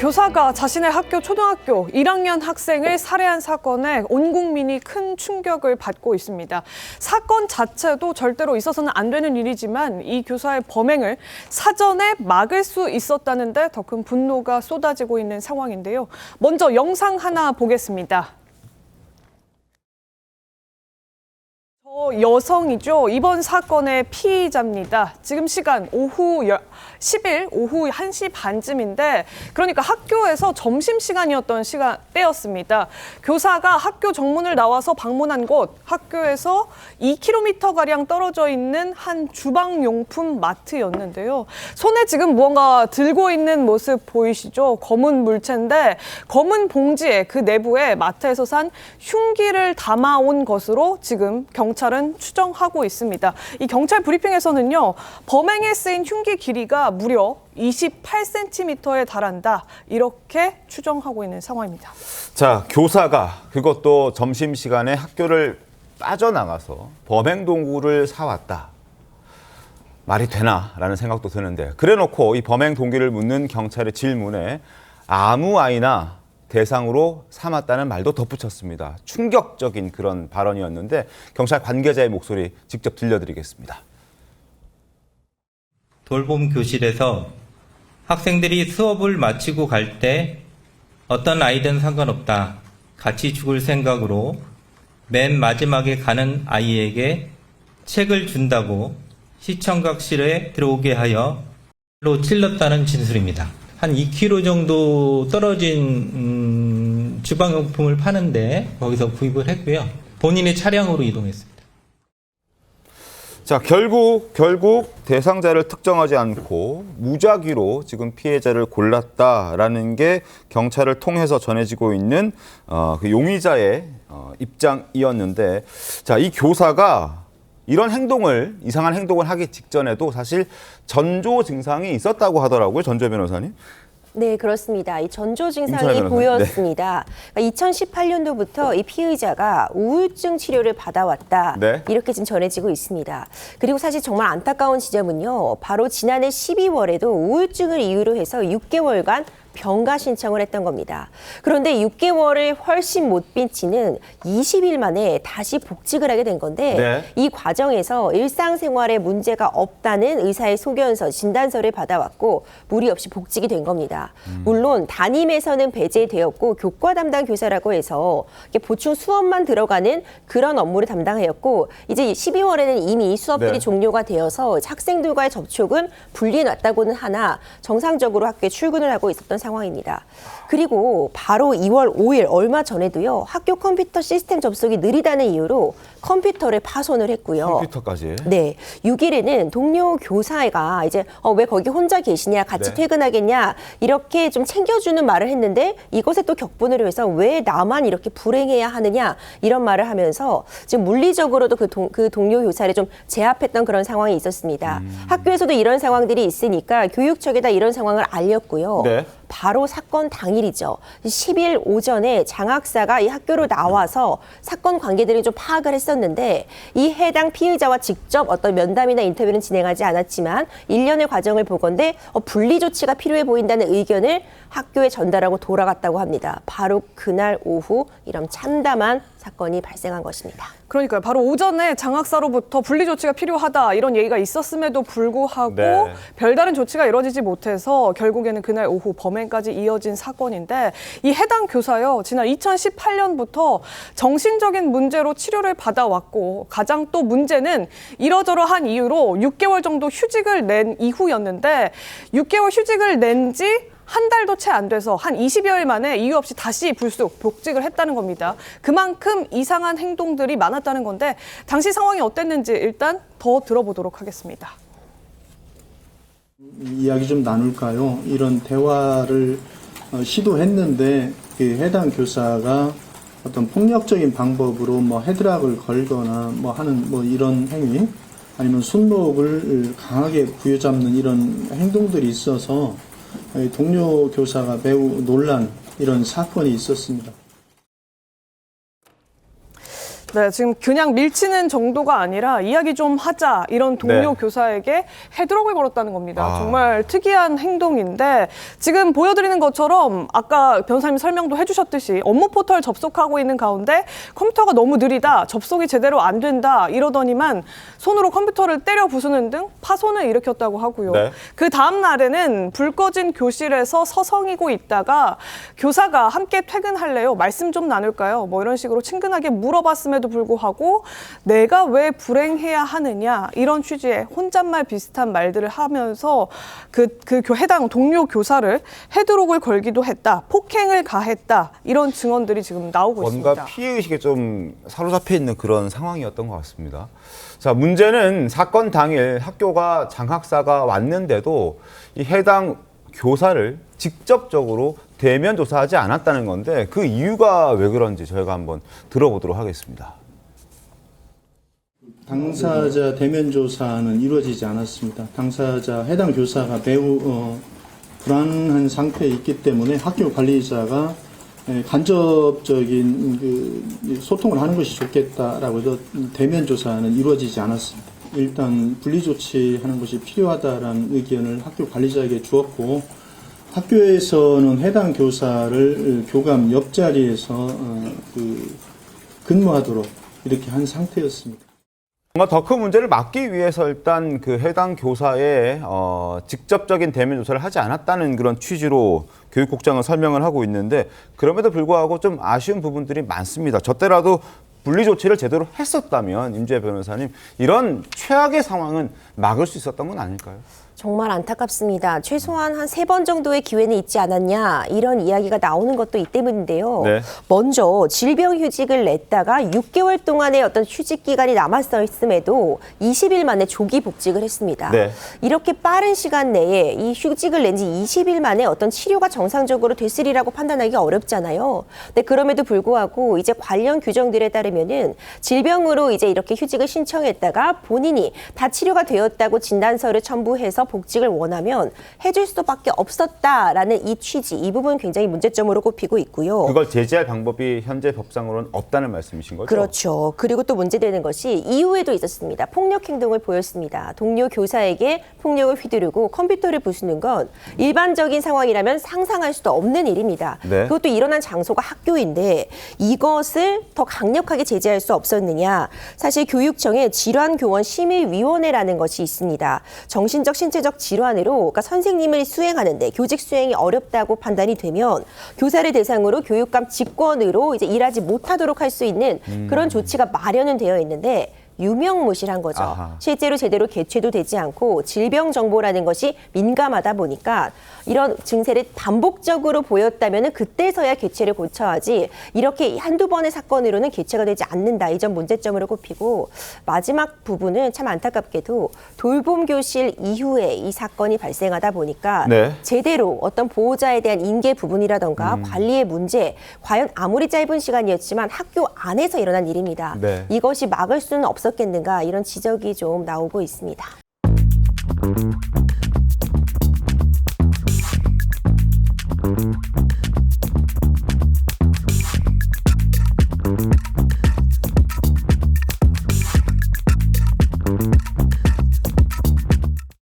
교사가 자신의 학교 초등학교 1학년 학생을 살해한 사건에 온 국민이 큰 충격을 받고 있습니다. 사건 자체도 절대로 있어서는 안 되는 일이지만 이 교사의 범행을 사전에 막을 수 있었다는데 더 큰 분노가 쏟아지고 있는 상황인데요. 먼저 영상 하나 보겠습니다. 여성이죠. 이번 사건의 피의자입니다. 지금 시간 오후 10일 오후 1시 반쯤인데 그러니까 학교에서 점심시간이었던 때였습니다. 교사가 학교 정문을 나와서 방문한 곳, 학교에서 2km가량 떨어져 있는 한 주방용품 마트였는데요. 손에 지금 무언가 들고 있는 모습 보이시죠? 검은 물체인데 검은 봉지에 그 내부에 마트에서 산 흉기를 담아온 것으로 지금 경찰은 추정하고 있습니다. 이 경찰 브리핑에서는요, 범행에 쓰인 흉기 길이가 무려 28cm에 달한다. 이렇게 추정하고 있는 상황입니다. 자, 교사가 그것도 점심시간에 학교를 빠져나가서 범행 동기를 사왔다. 말이 되나라는 생각도 드는데 그래놓고 이 범행 동기를 묻는 경찰의 질문에 아무 아이나 대상으로 삼았다는 말도 덧붙였습니다. 충격적인 그런 발언이었는데 경찰 관계자의 목소리 직접 들려드리겠습니다. 돌봄 교실에서 학생들이 수업을 마치고 갈 때 어떤 아이든 상관없다. 같이 죽을 생각으로 맨 마지막에 가는 아이에게 책을 준다고 시청각실에 들어오게 하여 로 찔렀다는 진술입니다. 한 2km 정도 떨어진 주방용품을 파는데 거기서 구입을 했고요. 본인의 차량으로 이동했습니다. 자, 결국 대상자를 특정하지 않고 무작위로 지금 피해자를 골랐다라는 게 경찰을 통해서 전해지고 있는 그 용의자의 입장이었는데, 자, 이 교사가 이런 이상한 행동을 하기 직전에도 사실 전조 증상이 있었다고 하더라고요, 전조 변호사님. 네, 그렇습니다. 이 전조 증상이 보였습니다. 네. 2018년도부터 이 피의자가 우울증 치료를 받아왔다. 네. 이렇게 지금 전해지고 있습니다. 그리고 사실 정말 안타까운 지점은요. 바로 지난해 12월에도 우울증을 이유로 해서 6개월간 병가 신청을 했던 겁니다. 그런데 6개월을 훨씬 못 빈치는 20일 만에 다시 복직을 하게 된 건데 네. 이 과정에서 일상생활에 문제가 없다는 의사의 소견서, 진단서를 받아왔고 무리 없이 복직이 된 겁니다. 물론 담임에서는 배제되었고 교과 담당 교사라고 해서 보충 수업만 들어가는 그런 업무를 담당하였고 이제 12월에는 이미 수업들이 네. 종료가 되어서 학생들과의 접촉은 분리해놨다고는 하나 정상적으로 학교에 출근을 하고 있었던 상황입니다. 그리고 바로 2월 5일 얼마 전에도요. 학교 컴퓨터 시스템 접속이 느리다는 이유로 컴퓨터를 파손을 했고요. 컴퓨터까지? 네. 6일에는 동료 교사가 이제 왜 거기 혼자 계시냐, 같이 네. 퇴근하겠냐 이렇게 좀 챙겨주는 말을 했는데 이것에 또 격분을 해서 왜 나만 이렇게 불행해야 하느냐 이런 말을 하면서 지금 물리적으로도 그 동료 교사를 좀 제압했던 그런 상황이 있었습니다. 학교에서도 이런 상황들이 있으니까 교육청에다 이런 상황을 알렸고요. 네. 바로 사건 당일이죠. 10일 오전에 장학사가 이 학교로 나와서 사건 관계들을 좀 파악을 했었는데 이 해당 피의자와 직접 어떤 면담이나 인터뷰는 진행하지 않았지만 일련의 과정을 보건대 분리 조치가 필요해 보인다는 의견을 학교에 전달하고 돌아갔다고 합니다. 바로 그날 오후 이런 참담한 사건이 발생한 것입니다. 그러니까요. 바로 오전에 장학사로부터 분리 조치가 필요하다 이런 얘기가 있었음에도 불구하고 네. 별다른 조치가 이루어지지 못해서 결국에는 그날 오후 범행까지 이어진 사건인데 이 해당 교사요. 지난 2018년부터 정신적인 문제로 치료를 받아왔고 가장 또 문제는 이러저러한 이유로 6개월 정도 휴직을 낸 이후였는데 6개월 휴직을 낸 지 한 달도 채 안 돼서 한 20여일 만에 이유 없이 다시 불쑥 복직을 했다는 겁니다. 그만큼 이상한 행동들이 많았다는 건데 당시 상황이 어땠는지 일단 더 들어보도록 하겠습니다. 이야기 좀 나눌까요? 이런 대화를 시도했는데 그 해당 교사가 어떤 폭력적인 방법으로 헤드락을 걸거나 하는 이런 행위 아니면 손목을 강하게 부여잡는 이런 행동들이 있어서 동료 교사가 매우 놀란 이런 사건이 있었습니다. 네, 지금 그냥 밀치는 정도가 아니라 이야기 좀 하자 이런 동료 네. 교사에게 헤드록을 걸었다는 겁니다. 아. 정말 특이한 행동인데 지금 보여드리는 것처럼 아까 변호사님 설명도 해주셨듯이 업무 포털 접속하고 있는 가운데 컴퓨터가 너무 느리다, 접속이 제대로 안 된다 이러더니만 손으로 컴퓨터를 때려 부수는 등 파손을 일으켰다고 하고요. 네. 그 다음 날에는 불 꺼진 교실에서 서성이고 있다가 교사가 함께 퇴근할래요? 말씀 좀 나눌까요? 뭐 이런 식으로 친근하게 물어봤음에도 불구하고 내가 왜 불행해야 하느냐 이런 취지의 혼잣말 비슷한 말들을 하면서 해당 동료 교사를 헤드록을 걸기도 했다, 폭행을 가했다 이런 증언들이 지금 나오고 뭔가 있습니다. 피해의식에 좀 사로잡혀 있는 그런 상황이었던 것 같습니다. 자, 문제는 사건 당일 학교가 장학사가 왔는데도 이 해당 교사를 직접적으로 대면 조사하지 않았다는 건데 그 이유가 왜 그런지 저희가 한번 들어보도록 하겠습니다. 당사자 대면 조사는 이루어지지 않았습니다. 당사자 해당 교사가 매우 불안한 상태에 있기 때문에 학교 관리자가 간접적인 그 소통을 하는 것이 좋겠다라고 해서 대면 조사는 이루어지지 않았습니다. 일단 분리 조치하는 것이 필요하다라는 의견을 학교 관리자에게 주었고 학교에서는 해당 교사를 교감 옆자리에서 근무하도록 이렇게 한 상태였습니다. 뭔가 더 큰 문제를 막기 위해서 일단 그 해당 교사의 직접적인 대면 조사를 하지 않았다는 그런 취지로 교육국장은 설명을 하고 있는데 그럼에도 불구하고 좀 아쉬운 부분들이 많습니다. 저 때라도 분리 조치를 제대로 했었다면 임재 변호사님 이런 최악의 상황은 막을 수 있었던 건 아닐까요? 정말 안타깝습니다. 최소한 한 3번 정도의 기회는 있지 않았냐 이런 이야기가 나오는 것도 이 때문인데요. 네. 먼저 질병휴직을 냈다가 6개월 동안의 어떤 휴직 기간이 남았어 있음에도 20일 만에 조기 복직을 했습니다. 네. 이렇게 빠른 시간 내에 이 휴직을 낸 지 20일 만에 어떤 치료가 정상적으로 됐으리라고 판단하기가 어렵잖아요. 근데 그럼에도 불구하고 이제 관련 규정들에 따르면은 질병으로 이제 이렇게 휴직을 신청했다가 본인이 다 치료가 되었다고 진단서를 첨부해서 복직을 원하면 해줄 수밖에 없었다라는 이 취지, 이 부분 굉장히 문제점으로 꼽히고 있고요. 그걸 제재할 방법이 현재 법상으로는 없다는 말씀이신 거죠? 그렇죠. 그리고 또 문제되는 것이 이후에도 있었습니다. 폭력 행동을 보였습니다. 동료 교사에게 폭력을 휘두르고 컴퓨터를 부수는 건 일반적인 상황이라면 상상할 수도 없는 일입니다. 네. 그것도 일어난 장소가 학교인데 이것을 더 강력하게 제재할 수 없었느냐. 사실 교육청에 질환교원심의위원회라는 것이 있습니다. 정신적, 신체적 질환으로 그러니까 선생님을 수행하는데 교직 수행이 어렵다고 판단이 되면 교사를 대상으로 교육감 직권으로 이제 일하지 못하도록 할 수 있는 그런 조치가 마련은 되어 있는데 유명무실한 거죠. 아하. 실제로 제대로 개최도 되지 않고 질병 정보라는 것이 민감하다 보니까 이런 증세를 반복적으로 보였다면 그때서야 개최를 고쳐야지 이렇게 한두 번의 사건으로는 개최가 되지 않는다. 이 점 문제점으로 꼽히고 마지막 부분은 참 안타깝게도 돌봄 교실 이후에 이 사건이 발생하다 보니까 네. 제대로 어떤 보호자에 대한 인계 부분이라던가 관리의 문제 과연 아무리 짧은 시간이었지만 학교 안에서 일어난 일입니다. 네. 이것이 막을 수는 없었겠는가 이런 지적이 좀 나오고 있습니다.